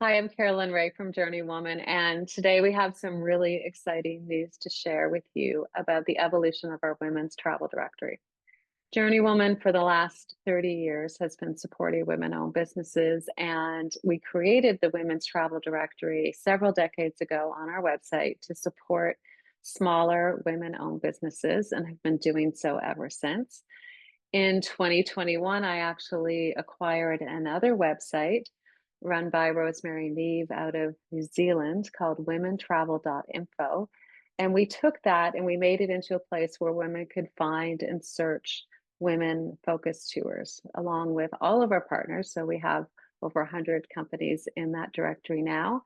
Hi, I'm Carolyn Ray from JourneyWoman, and today we have some really exciting news to share with you about the evolution of our women's travel directory. JourneyWoman, for the last 30 years, has been supporting women-owned businesses, and we created the Women's Travel Directory several decades ago on our website to support smaller women-owned businesses and have been doing so ever since. In 2021, I actually acquired another website run by Rosemary Neve out of New Zealand called womenstravel.info. And we took that and we made it into a place where women could find and search women focused tours along with all of our partners. So we have over 100 companies in that directory now.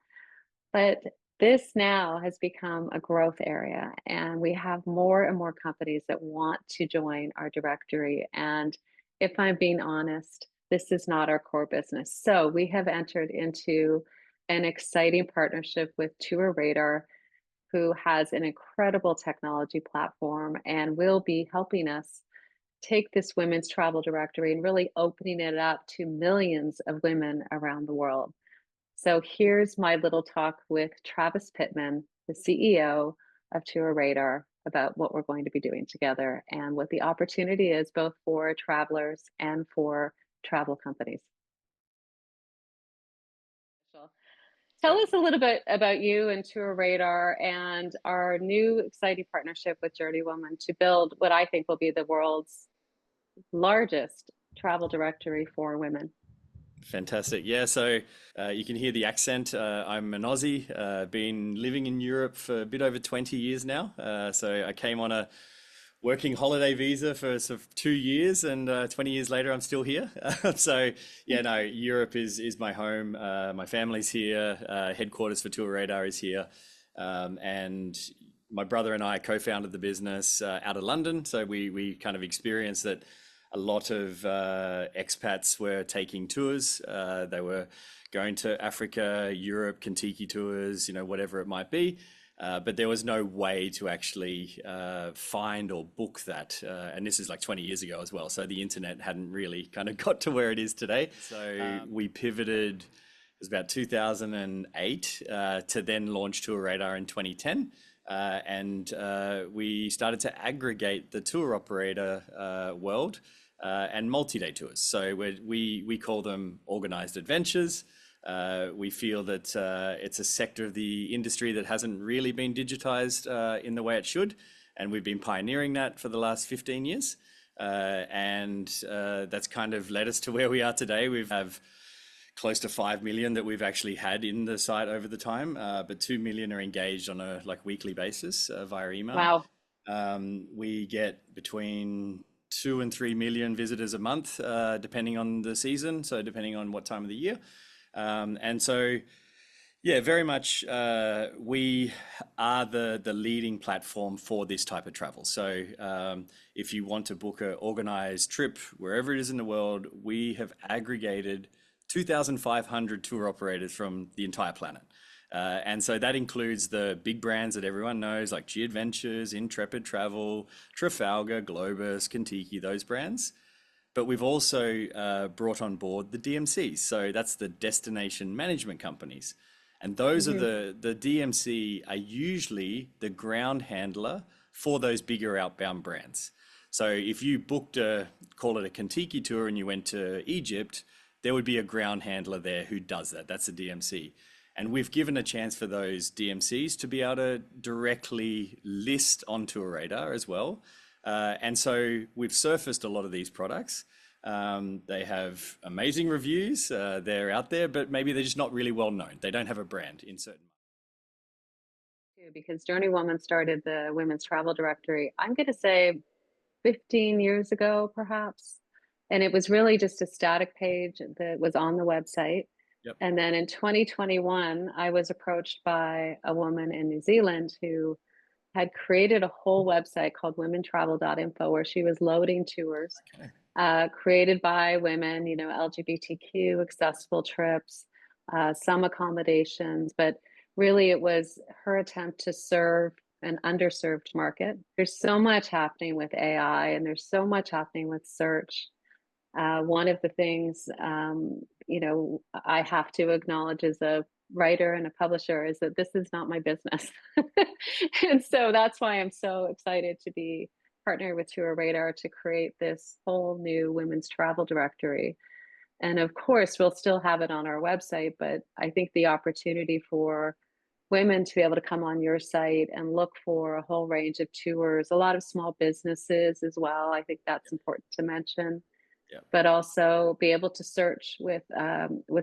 But this now has become a growth area, and we have more and more companies that want to join our directory. And if I'm being honest, this is not our core business. So we have entered into an exciting partnership with TourRadar, who has an incredible technology platform and will be helping us take this women's travel directory and really opening it up to millions of women around the world. So here's my little talk with Travis Pittman, the CEO of TourRadar, about what we're going to be doing together and what the opportunity is both for travelers and for travel companies. Tell us a little bit about you and TourRadar and our new exciting partnership with JourneyWoman to build what I think will be the world's largest travel directory for women. Fantastic. Yeah, so you can hear the accent. I'm an Aussie, been living in Europe for a bit over 20 years now. So I came on a working holiday visa for sort of 2 years, and 20 years later, I'm still here. So yeah, no, Europe is my home. My family's here. Headquarters for TourRadar is here. And my brother and I co-founded the business out of London. So we kind of experienced that a lot of expats were taking tours. They were going to Africa, Europe, Kentucky tours, whatever it might be. But there was no way to actually find or book that. And this is like 20 years ago as well. So the internet hadn't really kind of got to where it is today. So we pivoted, it was about 2008, to then launch TourRadar in 2010. And we started to aggregate the tour operator world and multi-day tours. So we call them organized adventures. We feel that it's a sector of the industry that hasn't really been digitized in the way it should. And we've been pioneering that for the last 15 years. And that's kind of led us to where we are today. We have close to 5 million that we've actually had in the site over the time, but 2 million are engaged on a weekly basis via email. Wow. We get between 2 and 3 million visitors a month, depending on the season. So depending on what time of the year. And so, yeah, very much we are the leading platform for this type of travel. So if you want to book an organized trip wherever it is in the world, we have aggregated 2,500 tour operators from the entire planet. And so that includes the big brands that everyone knows, like G Adventures, Intrepid Travel, Trafalgar, Globus, Kentucky, those brands. But we've also brought on board the DMCs. So that's the destination management companies. And those are Mhm. the DMC are usually the ground handler for those bigger outbound brands. So if you booked call it a Kentucky tour and you went to Egypt, there would be a ground handler there who does that. That's a DMC. And we've given a chance for those DMCs to be able to directly list onto a radar as well. And so we've surfaced a lot of these products. They have amazing reviews. They're out there, but maybe they're just not really well known. They don't have a brand in certain. Because JourneyWoman started the Women's Travel Directory, I'm going to say 15 years ago, perhaps. And it was really just a static page that was on the website. Yep. And then in 2021, I was approached by a woman in New Zealand who had created a whole website called womenstravel.info where she was loading tours Okay. created by women, LGBTQ, accessible trips, some accommodations, but really it was her attempt to serve an underserved market. There's so much happening with AI and there's so much happening with search One of the things, I have to acknowledge as a writer and a publisher is that this is not my business. And so that's why I'm so excited to be partnering with TourRadar to create this whole new women's travel directory. And of course, we'll still have it on our website, but I think the opportunity for women to be able to come on your site and look for a whole range of tours, a lot of small businesses as well. I think that's important to mention, Yeah, but also be able to search with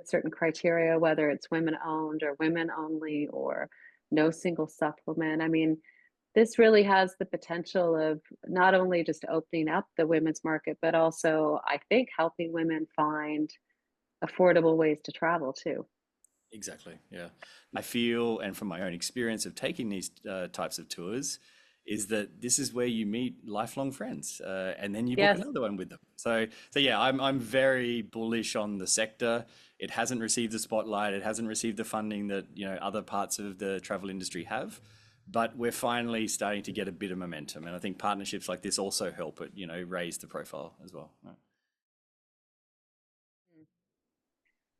certain criteria, whether it's women owned or women only or no single supplement. I mean, this really has the potential of not only just opening up the women's market, but also I think helping women find affordable ways to travel too. exactly. Yeah. I feel, and from my own experience of taking these types of tours, is that this is where you meet lifelong friends, and then you book Yes. another one with them. So yeah, I'm very bullish on the sector. It hasn't received the spotlight. It hasn't received the funding that, other parts of the travel industry have, but we're finally starting to get a bit of momentum. And I think partnerships like this also help it, raise the profile as well. Right.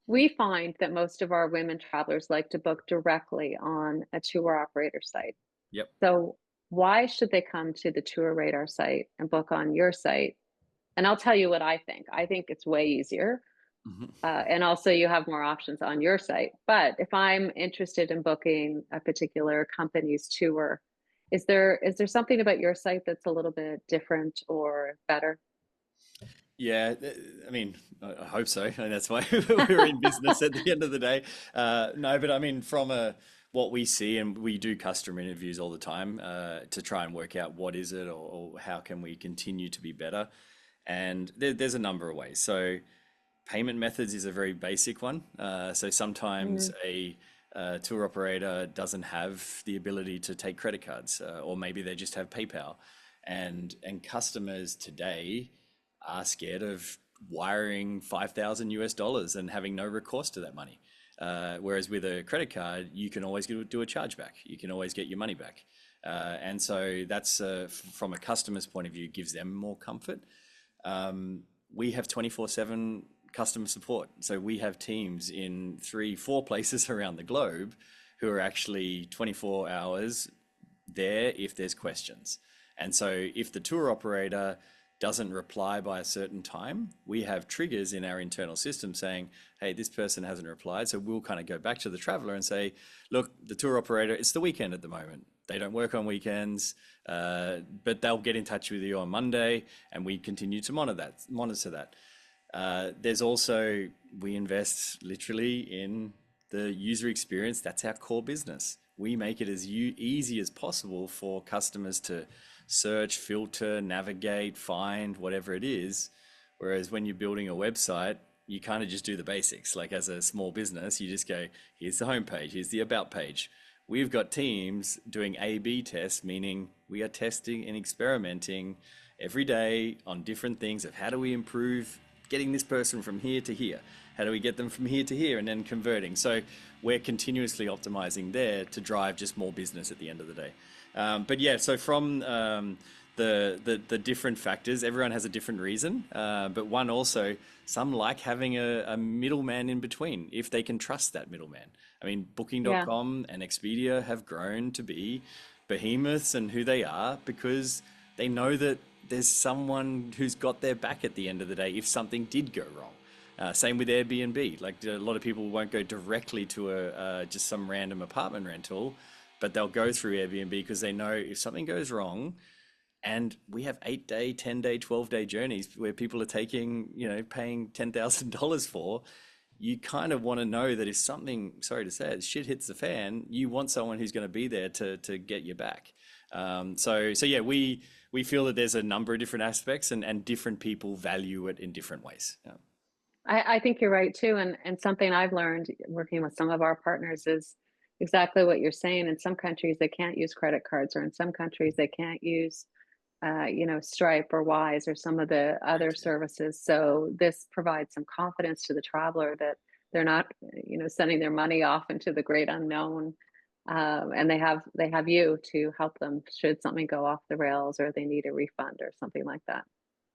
We find that most of our women travelers like to book directly on a tour operator site. Yep. So why should they come to the Tour Radar site and book on your site? And I'll tell you what I think. I think it's way easier. Mhm. And also you have more options on your site. But if I'm interested in booking a particular company's tour, is there something about your site that's a little bit different or better? Yeah, I mean, I hope so. And that's why we're in business at the end of the day. No, but I mean, from what we see, and we do customer interviews all the time to try and work out what is it, or how can we continue to be better. And there's a number of ways. So payment methods is a very basic one. So sometimes Mm, a tour operator doesn't have the ability to take credit cards, or maybe they just have PayPal. And customers today are scared of wiring 5,000 US dollars and having no recourse to that money. Whereas with a credit card, you can always do a chargeback. You can always get your money back. And so that's from a customer's point of view, gives them more comfort. We have 24/7 customer support. So we have teams in 3, 4 places around the globe who are actually 24 hours there if there's questions. And so if the tour operator doesn't reply by a certain time, we have triggers in our internal system saying, hey, this person hasn't replied. So we'll kind of go back to the traveler and say, look, the tour operator, it's the weekend at the moment. They don't work on weekends, but they'll get in touch with you on Monday, and we continue to monitor that. There's also, we invest literally in the user experience. That's our core business. We make it as easy as possible for customers to search, filter, navigate, find whatever it is. Whereas when you're building a website, you kind of just do the basics. Like as a small business, you just go, here's the homepage, here's the about page. We've got teams doing A/B tests, meaning we are testing and experimenting every day on different things of how do we improve getting this person from here to here? How do we get them from here to here and then converting? So we're continuously optimizing there to drive just more business at the end of the day. But yeah, so from the different factors, everyone has a different reason. But one also, some like having a middleman in between if they can trust that middleman. I mean, yeah. Booking.com and Expedia have grown to be behemoths and who they are because they know that there's someone who's got their back at the end of the day if something did go wrong. Same with Airbnb. Like a lot of people won't go directly to a just some random apartment rental, but they'll go through Airbnb because they know if something goes wrong. And we have 8-day, 10-day, 12-day journeys where people are taking, paying $10,000 for. You kind of want to know that if something, sorry to say it, shit hits the fan, you want someone who's going to be there to get you back. So yeah, we feel that there's a number of different aspects, and different people value it in different ways. Yeah. I think you're right too. And something I've learned working with some of our partners is exactly what you're saying. In some countries, they can't use credit cards, or in some countries, they can't use, Stripe or Wise or some of the other Correct. Yeah. services. So this provides some confidence to the traveler that they're not, sending their money off into the great unknown. And they have you to help them should something go off the rails or they need a refund or something like that.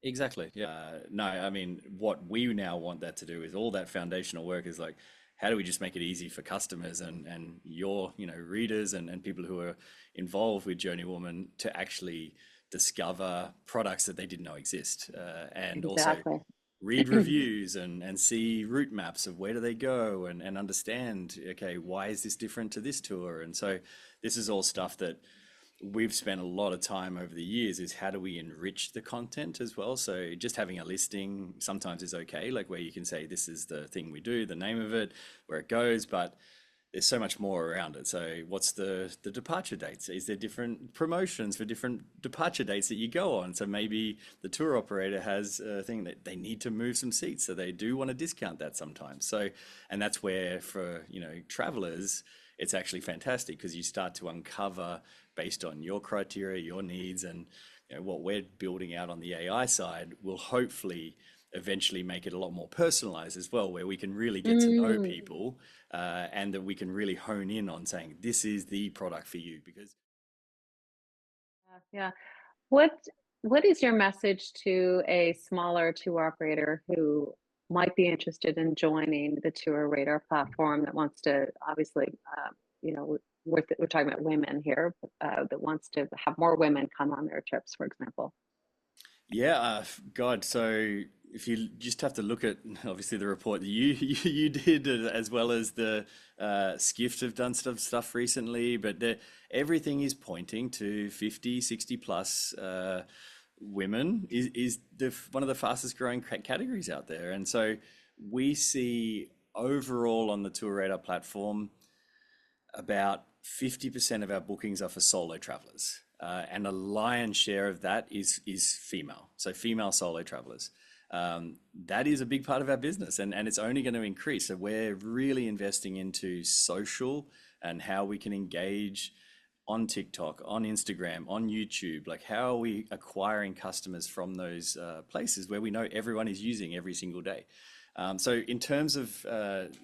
Exactly. Yeah. No, I mean, what we now want that to do is all that foundational work is like, how do we just make it easy for customers and your, readers and people who are involved with Journey Woman to actually discover products that they didn't know exist, and also Exactly. read reviews and see route maps of where do they go and understand, okay, why is this different to this tour? And so this is all stuff that we've spent a lot of time over the years is how do we enrich the content as well. So just having a listing sometimes is okay, like where you can say this is the thing we do, the name of it, where it goes, but there's so much more around it. So what's the departure dates? Is there different promotions for different departure dates that you go on? So maybe the tour operator has a thing that they need to move some seats, so they do want to discount that sometimes. So, and that's where for, travelers, it's actually fantastic because you start to uncover based on your criteria, your needs, and what we're building out on the AI side will hopefully eventually make it a lot more personalized as well, where we can really get to know Mm, people, and that we can really hone in on saying this is the product for you. Because yeah, yeah. What what is your message to a smaller tour operator who might be interested in joining the Tour Radar platform that wants to obviously, we're talking about women here, that wants to have more women come on their trips, for example. yeah, God, so if you just have to look at obviously the report that you did, as well as the Skift have done stuff recently, but everything is pointing to 50, 60 plus women is one of the fastest growing categories out there. And so we see overall on the Tour Radar platform about 50% of our bookings are for solo travelers. And a lion's share of that is female, so female solo travelers. That is a big part of our business, and it's only going to increase. So we're really investing into social and how we can engage on TikTok, on Instagram, on YouTube. Like, how are we acquiring customers from those places where we know everyone is using every single day? So in terms of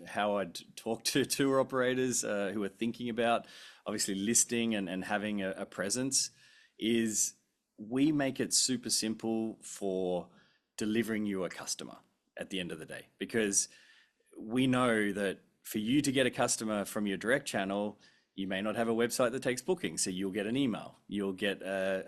how I'd talk to tour operators who are thinking about obviously listing and having a presence, is we make it super simple for delivering you a customer at the end of the day. Because we know that for you to get a customer from your direct channel, you may not have a website that takes bookings. So you'll get an email, you'll get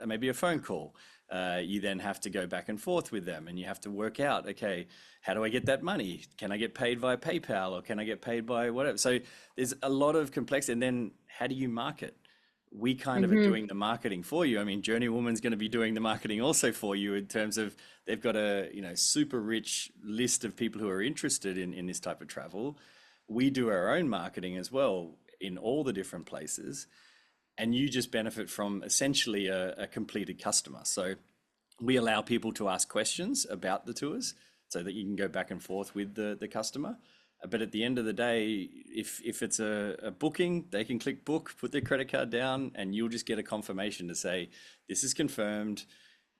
maybe a phone call. You then have to go back and forth with them and you have to work out, okay, how do I get that money? Can I get paid via PayPal or can I get paid by whatever? So there's a lot of complexity. And then how do you market? We kind of are Hmm. doing the marketing for you. I mean, Journey Woman's going to be doing the marketing also for you in terms of they've got a super rich list of people who are interested in this type of travel. We do our own marketing as well in all the different places, and you just benefit from essentially a completed customer. So we allow people to ask questions about the tours so that you can go back and forth with the customer. But at the end of the day, if it's a booking, they can click book, put their credit card down, and you'll just get a confirmation to say, this is confirmed,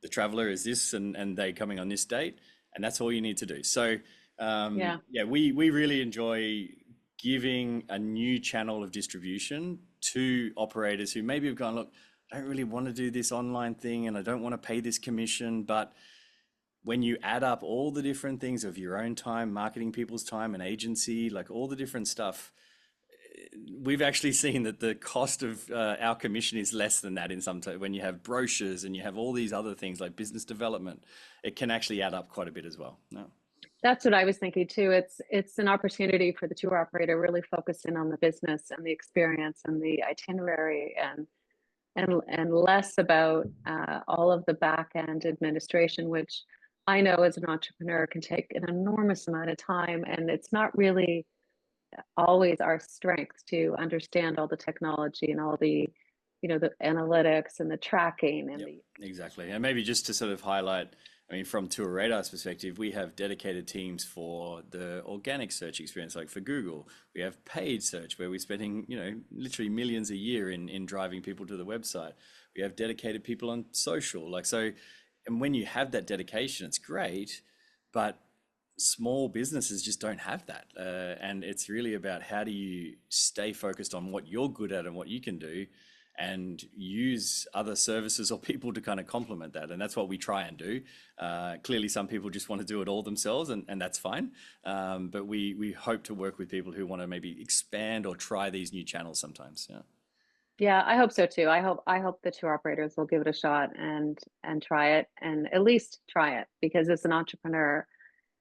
the traveler is this, and they coming on this date, and that's all you need to do. So Yeah. yeah, we really enjoy giving a new channel of distribution to operators who maybe have gone, look, I don't really want to do this online thing and I don't want to pay this commission. But when you add up all the different things of your own time, marketing people's time, and agency, like all the different stuff, we've actually seen that the cost of our commission is less than that in some when you have brochures and you have all these other things like business development, it can actually add up quite a bit as well. No. That's what I was thinking too. It's an opportunity for the tour operator to really focus in on the business and the experience and the itinerary and less about all of the back end administration, which I know as an entrepreneur can take an enormous amount of time, and it's not really always our strength to understand all the technology and all the, the analytics and the tracking and Yep, the. exactly. And maybe just to sort of highlight, I mean, from Tour Radar's perspective, we have dedicated teams for the organic search experience, like for Google. We have paid search where we're spending, literally millions a year in driving people to the website. We have dedicated people on social, like so. And when you have that dedication, it's great, but small businesses just don't have that. And it's really about how do you stay focused on what you're good at and what you can do, and use other services or people to kind of complement that. And that's what we try and do. Clearly, some people just want to do it all themselves, and that's fine. But we hope to work with people who want to maybe expand or try these new channels sometimes. Yeah. Yeah, I hope so too. I hope the tour operators will give it a shot and try it and at least try it because as an entrepreneur,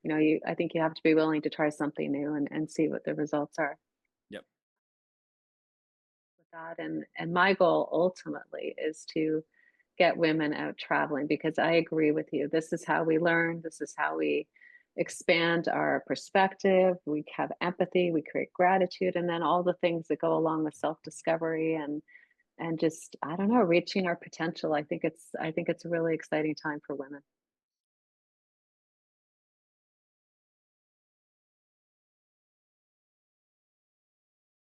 I think you have to be willing to try something new and see what the results are Yep. with that. And my goal ultimately is to get women out traveling because I agree with you. This is how we learn, this is how we expand our perspective, we have empathy, we create gratitude, and then all the things that go along with self-discovery and just I don't know, reaching our potential. I think it's a really exciting time for women.